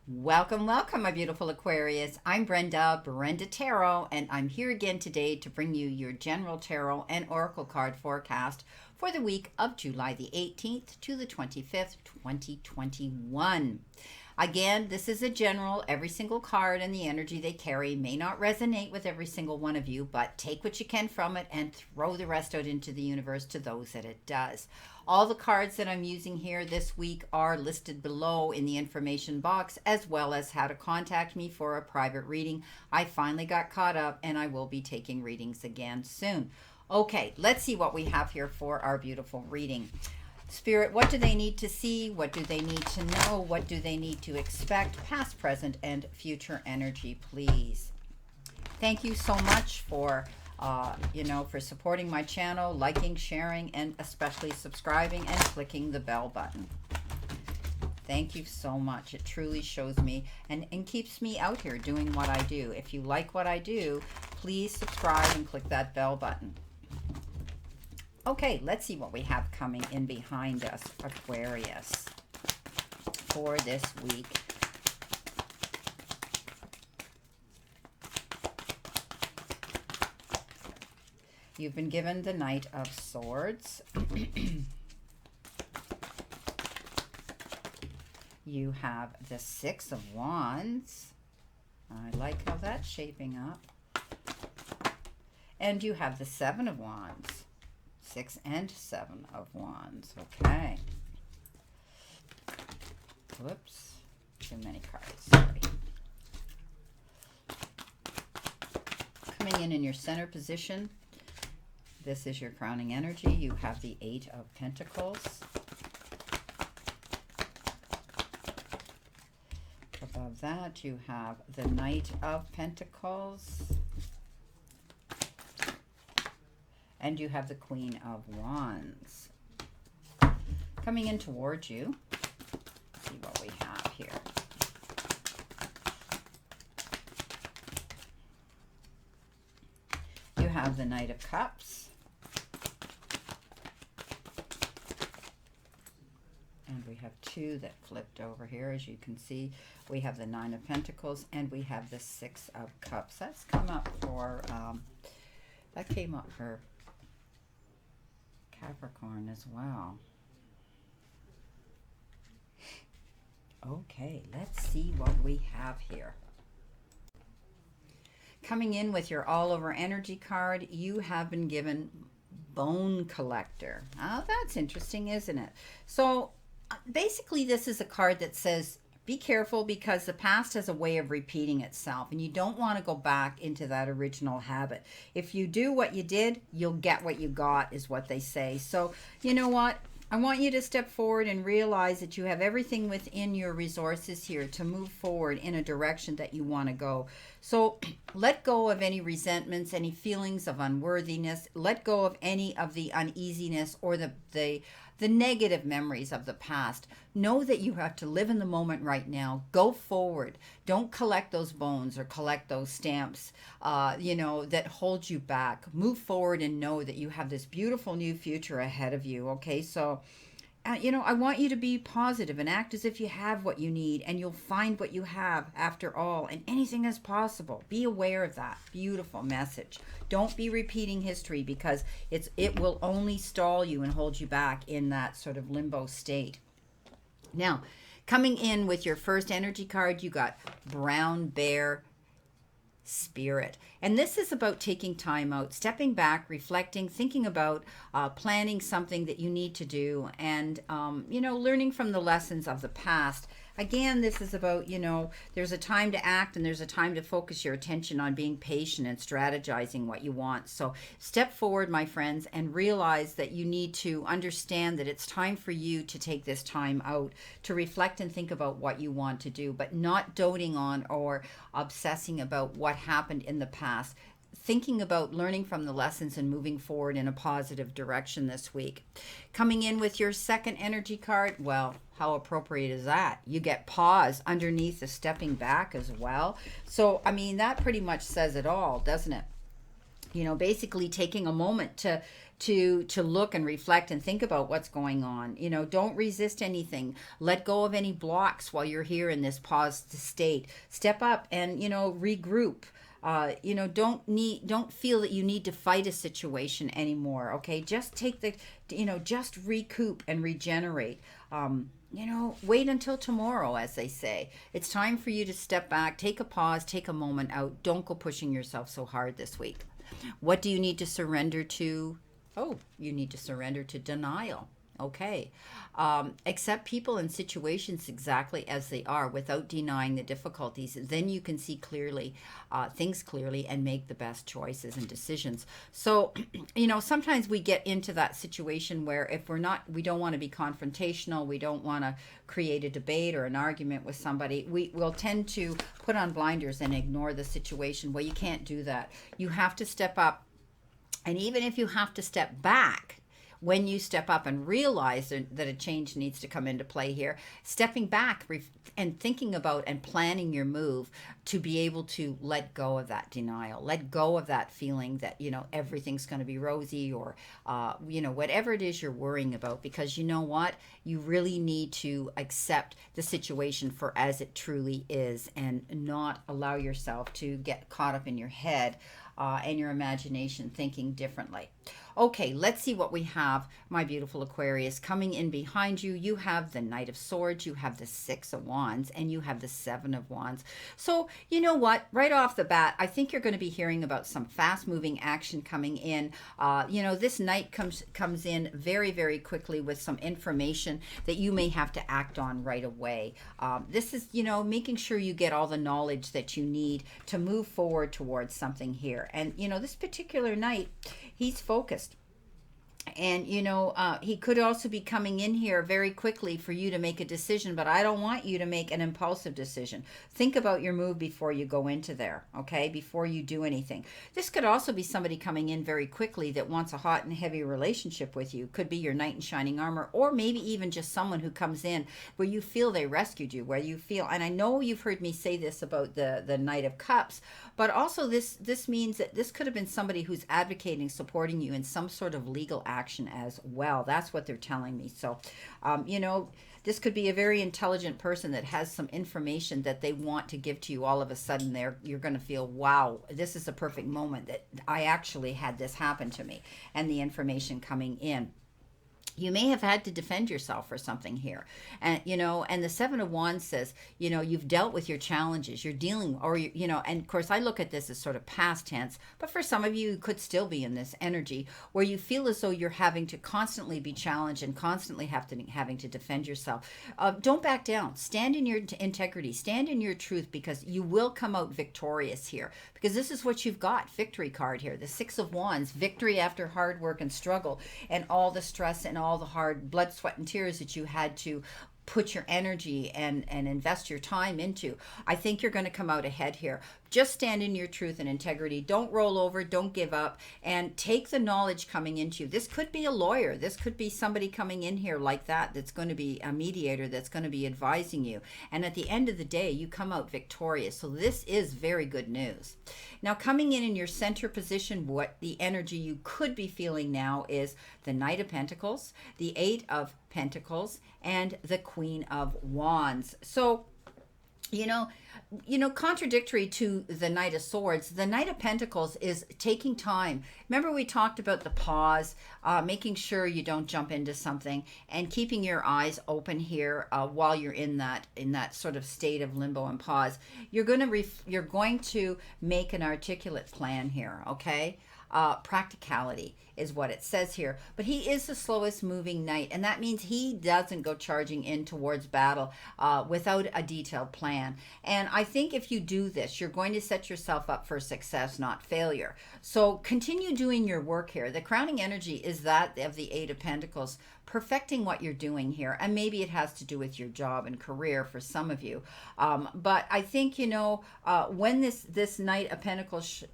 Welcome, welcome, my beautiful Aquarius. I'm Brenda Tarot, and I'm here again today to bring you your general tarot and oracle card forecast for the week of July the 18th to the 25th, 2021. Again, this is a general. Every single card and the energy they carry may not resonate with every single one of you, but take what you can from it and throw the rest out into the universe to those that it does. All the cards that I'm using here this week are listed below in the information box, as well as how to contact me for a private reading. I finally got caught up and I will be taking readings again soon. Okay, let's see what we have here for our beautiful reading. Spirit, what do they need to see? What do they need to know? What do they need to expect? Past, present, and future energy, please. Thank you so much for for supporting my channel, liking, sharing, and especially subscribing and clicking the bell button. Thank you so much. It truly shows me and keeps me out here doing what I do. If you like what I do, please subscribe and click that bell button. Okay, let's see what we have coming in behind us, Aquarius, for this week. You've been given the Knight of Swords. You have the Six of Wands. I like how that's shaping up. And you have the Seven of Wands. 6 and 7 of Wands. Okay. Whoops. Too many cards. Sorry. Coming in your center position. This is your crowning energy. You have the 8 of Pentacles. Above that, you have the Knight of Pentacles. And you have the Queen of Wands. Coming in towards you. Let's see what we have here. You have the Knight of Cups. And we have two that flipped over here. As you can see, we have the Nine of Pentacles and we have the Six of Cups. That's come up for, that came up for Capricorn as well. Okay, let's see what we have here. Coming in with your all-over energy card, you have been given Bone Collector. Oh, that's interesting, isn't it? So basically, this is a card that says, be careful because the past has a way of repeating itself and you don't want to go back into that original habit. If you do what you did, you'll get what you got, is what they say. So, you know what? I want you to step forward and realize that you have everything within your resources here to move forward in a direction that you want to go. So let go of any resentments, any feelings of unworthiness. Let go of any of the uneasiness or the negative memories of the past. Know that you have to live in the moment right now. Go forward. Don't collect those bones or collect those stamps, that hold you back. Move forward and know that you have this beautiful new future ahead of you. Okay, so, I want you to be positive and act as if you have what you need and you'll find what you have after all, and anything is possible. Be aware of that. Beautiful message. Don't be repeating history because it will only stall you and hold you back in that sort of limbo state. Now, coming in with your first energy card, you got Brown Bear Spirit. And this is about taking time out, stepping back, reflecting, thinking about planning something that you need to do, and, learning from the lessons of the past. Again, this is about, there's a time to act and there's a time to focus your attention on being patient and strategizing what you want. So step forward, my friends, and realize that you need to understand that it's time for you to take this time out to reflect and think about what you want to do, but not doting on or obsessing about what happened in the past. Thinking about learning from the lessons and moving forward in a positive direction this week. Coming in with your second energy card, well, how appropriate is that? You get pause underneath the stepping back as well. So, that pretty much says it all, doesn't it? Basically taking a moment to look and reflect and think about what's going on. Don't resist anything. Let go of any blocks while you're here in this paused state. Step up and regroup. Don't feel that you need to fight a situation anymore. Okay, just take just recoup and regenerate. Wait until tomorrow, as they say. It's time for you to step back, take a pause, take a moment out. Don't go pushing yourself so hard this week. What do you need to surrender to? Oh, you need to surrender to denial. Okay. Accept people and situations exactly as they are without denying the difficulties. Then you can see clearly, things clearly, and make the best choices and decisions. So, sometimes we get into that situation where if we don't want to be confrontational, we don't want to create a debate or an argument with somebody, we will tend to put on blinders and ignore the situation. Well, you can't do that. You have to step up. And even if you have to step back, when you step up and realize that a change needs to come into play here, stepping back and thinking about and planning your move to be able to let go of that denial, let go of that feeling that, everything's going to be rosy or, whatever it is you're worrying about, because you know what? You really need to accept the situation for as it truly is and not allow yourself to get caught up in your head and your imagination thinking differently. Okay, let's see what we have, my beautiful Aquarius. Coming in behind you, you have the Knight of Swords, you have the Six of Wands, and you have the Seven of Wands. So, you know what? Right off the bat, I think you're going to be hearing about some fast-moving action coming in. This Knight comes in very, very quickly with some information that you may have to act on right away. This is, making sure you get all the knowledge that you need to move forward towards something here. And, this particular Knight, he's focused. And, he could also be coming in here very quickly for you to make a decision, but I don't want you to make an impulsive decision. Think about your move before you go into there, okay, before you do anything. This could also be somebody coming in very quickly that wants a hot and heavy relationship with you. Could be your knight in shining armor, or maybe even just someone who comes in where you feel they rescued you, where you feel, and I know you've heard me say this about the Knight of Cups, but also this means that this could have been somebody who's advocating, supporting you in some sort of legal action as well. That's what they're telling me. So, this could be a very intelligent person that has some information that they want to give to you. All of a sudden, you're going to feel, wow, this is a perfect moment that I actually had this happen to me, and the information coming in. You may have had to defend yourself for something here. And, and the Seven of Wands says, you've dealt with your challenges. You're dealing, or, and of course I look at this as sort of past tense, but for some of you, you could still be in this energy where you feel as though you're having to constantly be challenged and constantly having to defend yourself. Don't back down. Stand in your integrity. Stand in your truth, because you will come out victorious here, because this is what you've got. Victory card here. The Six of Wands, victory after hard work and struggle and all the stress and all the hard blood, sweat, and tears that you had to put your energy and invest your time into. I think you're going to come out ahead here. Just stand in your truth and integrity. Don't roll over. Don't give up. And take the knowledge coming into you. This could be a lawyer. This could be somebody coming in here like that's going to be a mediator that's going to be advising you. And at the end of the day, you come out victorious. So this is very good news. Now, coming in your center position, what the energy you could be feeling now is the Knight of Pentacles, the Eight of Pentacles, and the Queen of Wands. So, contradictory to the Knight of Swords, the Knight of Pentacles is taking time. Remember, we talked about the pause, making sure you don't jump into something, and keeping your eyes open here while you're in that sort of state of limbo and pause. You're going to make an articulate plan here, okay? Practicality is what it says here. But he is the slowest moving knight, and that means he doesn't go charging in towards battle without a detailed plan. And I think if you do this, you're going to set yourself up for success, not failure. So continue doing your work here. The crowning energy is that of the Eight of Pentacles, perfecting what you're doing here. And maybe it has to do with your job and career for some of you. But I think, when this Knight of Pentacles,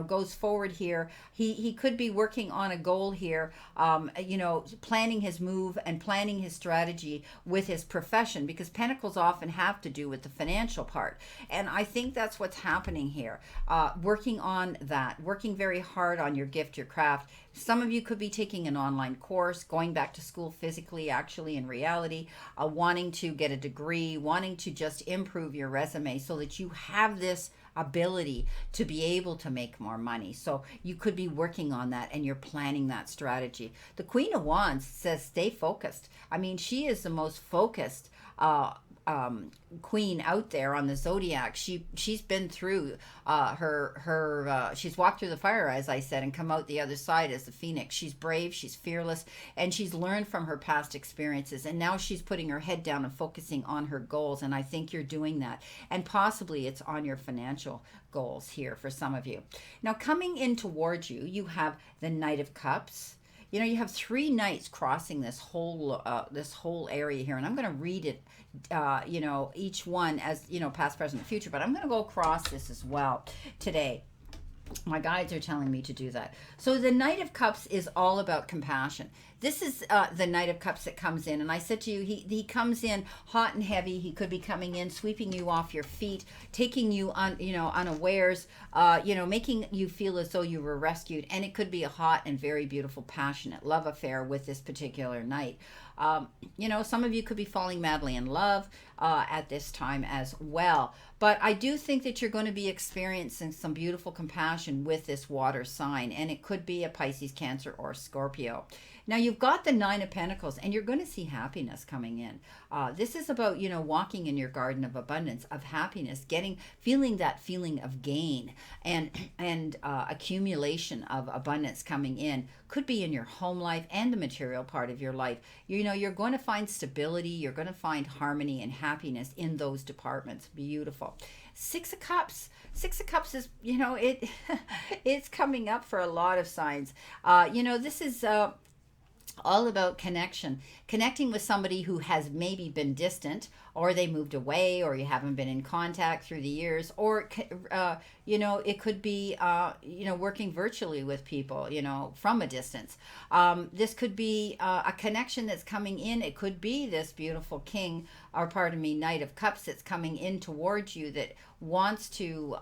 goes forward here, he could be working on a goal here, planning his move and planning his strategy with his profession, because Pentacles often have to do with the financial part. And I think that's what's happening here. Working on that, working very hard on your gift, your craft. Some of you could be taking an online course, going back to school physically, actually, in reality, wanting to get a degree, wanting to just improve your resume so that you have this ability to be able to make more money. So you could be working on that and you're planning that strategy. The Queen of Wands says stay focused. I mean, she is the most focused queen out there on the zodiac. She's been through she's walked through the fire, as I said, and come out the other side as the phoenix. She's brave, she's fearless, and she's learned from her past experiences, and now she's putting her head down and focusing on her goals. And I think you're doing that, and possibly it's on your financial goals here for some of you. Now, coming in towards you, you have the Knight of Cups. You have 3 knights crossing this whole area here, and I'm going to read it, each one as, past, present, and future, but I'm going to go across this as well today. My guides are telling me to do that. So the Knight of Cups is all about compassion. This is the Knight of Cups that comes in. And I said to you, he comes in hot and heavy. He could be coming in, sweeping you off your feet, taking you on, unawares, making you feel as though you were rescued. And it could be a hot and very beautiful, passionate love affair with this particular knight. Some of you could be falling madly in love at this time as well. But I do think that you're going to be experiencing some beautiful compassion with this water sign. And it could be a Pisces, Cancer, or Scorpio. Now, you've got the 9 of Pentacles, and you're going to see happiness coming in. This is about, walking in your garden of abundance, of happiness, feeling that feeling of gain and accumulation of abundance coming in. Could be in your home life and the material part of your life. You're going to find stability. You're going to find harmony and happiness in those departments. Beautiful. 6 of Cups. 6 of Cups is, it's coming up for a lot of signs. This is all about connecting with somebody who has maybe been distant, or they moved away, or you haven't been in contact through the years, or it could be working virtually with people from a distance. This could be a connection that's coming in. It could be this beautiful Knight of Cups that's coming in towards you that wants to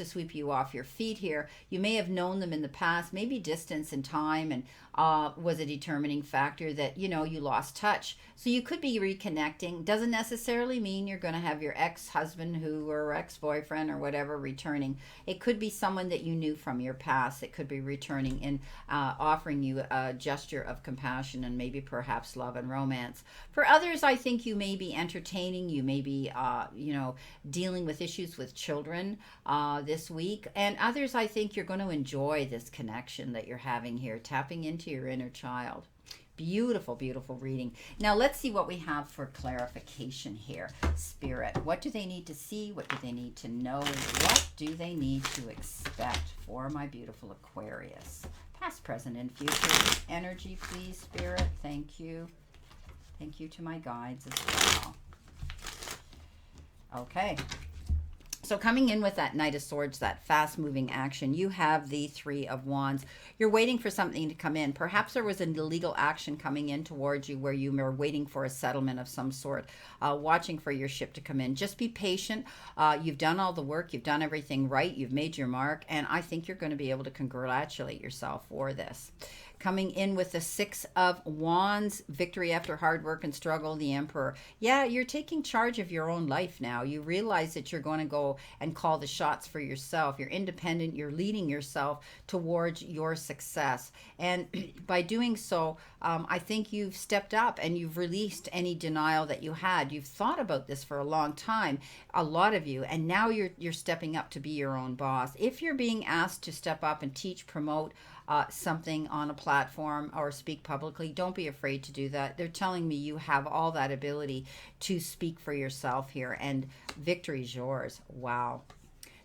sweep you off your feet here. You may have known them in the past, maybe distance and time, and was a determining factor that you lost touch. So you could be reconnecting. Doesn't necessarily mean you're going to have your ex-husband or ex-boyfriend or whatever returning. It could be someone that you knew from your past. It could be returning and offering you a gesture of compassion and maybe perhaps love and romance. For others, I think you may be entertaining. You may be dealing with issues with children this week. And others, I think you're going to enjoy this connection that you're having here, tapping into your inner child. Beautiful, beautiful reading. Now let's see what we have for clarification here. Spirit, what do they need to see? What do they need to know? What do they need to expect for my beautiful Aquarius? Past, present, and future energy, please, Spirit. Thank you. Thank you to my guides as well. Okay. So coming in with that Knight of Swords, that fast-moving action, you have the 3 of Wands. You're waiting for something to come in. Perhaps there was an illegal action coming in towards you where you were waiting for a settlement of some sort, watching for your ship to come in. Just be patient. You've done all the work. You've done everything right. You've made your mark, and I think you're going to be able to congratulate yourself for this. Coming in with the 6 of Wands, victory after hard work and struggle, the Emperor. Yeah, you're taking charge of your own life now. You realize that you're going to go and call the shots for yourself. You're independent. You're leading yourself towards your success. And by doing so, I think you've stepped up and you've released any denial that you had. You've thought about this for a long time, a lot of you, and now you're stepping up to be your own boss. If you're being asked to step up and teach, promote, something on a platform or speak publicly, don't be afraid to do that. They're telling me you have all that ability to speak for yourself here, and victory's yours. Wow.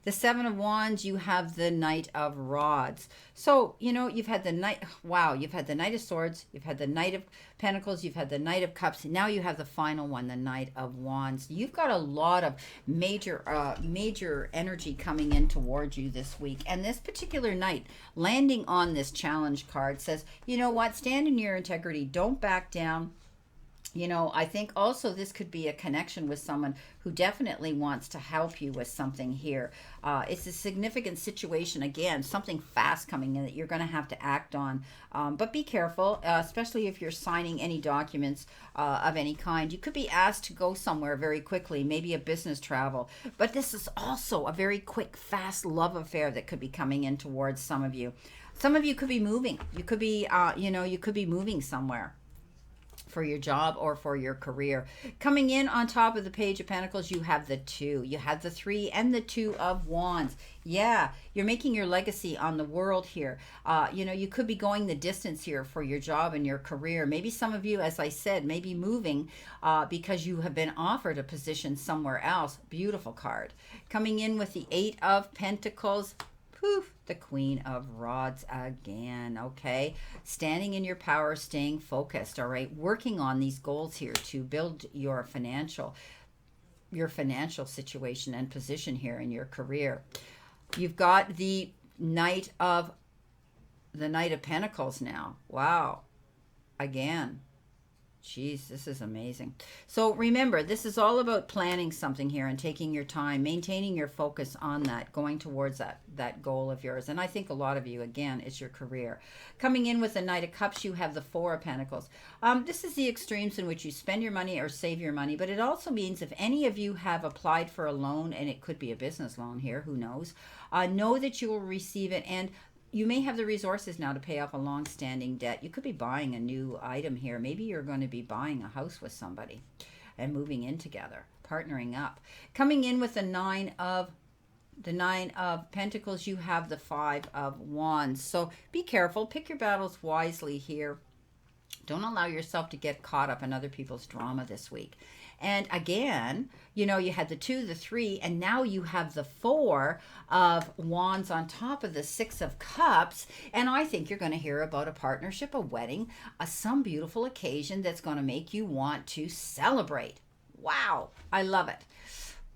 The Seven of Wands, you have the Knight of Rods. So, you know, you've had the Knight, wow, you've had the Knight of Swords, you've had the Knight of Pentacles, you've had the Knight of Cups, and now you have the final one, the Knight of Wands. You've got a lot of major energy coming in towards you this week. And this particular night, landing on this challenge card says, you know what, stand in your integrity, don't back down. You know, I think also this could be a connection with someone who definitely wants to help you with something here. It's a significant situation, again, something fast coming in that you're going to have to act on. But be careful, especially if you're signing any documents of any kind. You could be asked to go somewhere very quickly, maybe a business travel. But this is also a very quick, fast love affair that could be coming in towards some of you. Some of you could be moving. You could be, you could be moving somewhere for your job or for your career. Coming in on top of the Page of Pentacles, you have the 2. You have the 3 and the 2 of Wands. Yeah, you're making your legacy on the world here. You know, you could be going the distance here for your job and your career. Maybe some of you, as I said, may be moving because you have been offered a position somewhere else. Beautiful card. Coming in with the 8 of Pentacles. Poof, the Queen of Rods again, okay? Standing in your power, staying focused, all right? Working on these goals here to build your financial situation and position here in your career. You've got the Knight of Pentacles now. Wow. Again. Jeez, this is amazing. So remember, this is all about planning something here and taking your time, maintaining your focus on that, going towards that goal of yours. And I think a lot of you, again, it's your career. Coming in with the Knight of Cups, you have the 4 of Pentacles. This is the extremes in which you spend your money or save your money, but it also means if any of you have applied for a loan, and it could be a business loan here, who knows, know that you will receive it, and you may have the resources now to pay off a long-standing debt. You could be buying a new item here. Maybe you're going to be buying a house with somebody and moving in together, partnering up. Coming in with the 9 of Pentacles, you have the 5 of Wands. So be careful. Pick your battles wisely here. Don't allow yourself to get caught up in other people's drama this week. And again, you know, you had the 2, the 3, and now you have the 4 of Wands on top of the 6 of Cups. And I think you're going to hear about a partnership, a wedding, some beautiful occasion that's going to make you want to celebrate. Wow, I love it.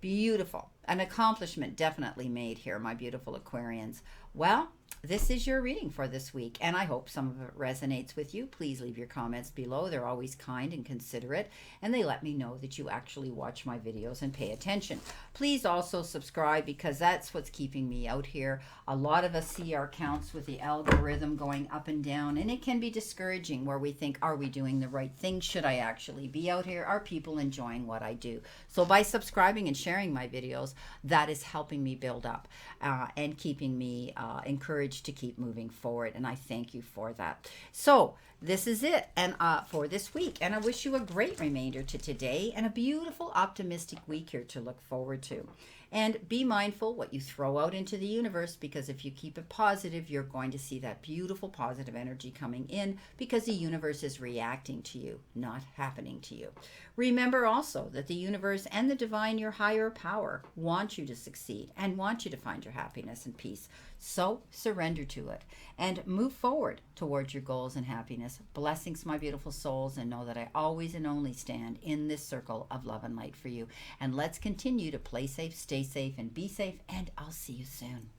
Beautiful. An accomplishment definitely made here, my beautiful Aquarians. Well, this is your reading for this week, and I hope some of it resonates with you. Please leave your comments below. They're always kind and considerate, and they let me know that you actually watch my videos and pay attention. Please also subscribe, because that's what's keeping me out here. A lot of us see our counts with the algorithm going up and down, and it can be discouraging, where we think, are we doing the right thing? Should I actually be out here? Are people enjoying what I do? So by subscribing and sharing my videos, that is helping me build up and keeping me encouraged to keep moving forward, and I thank you for that. So this is it, and for this week, and I wish you a great remainder to today and a beautiful optimistic week here to look forward to. And be mindful what you throw out into the universe, because if you keep it positive, you're going to see that beautiful positive energy coming in, because the universe is reacting to you, not happening to you. Remember also that the universe and the divine, your higher power, want you to succeed and want you to find your happiness and peace. So surrender to it and move forward towards your goals and happiness. Blessings, my beautiful souls, and know that I always and only stand in this circle of love and light for you. And let's continue to play safe, stay safe, and be safe, and I'll see you soon.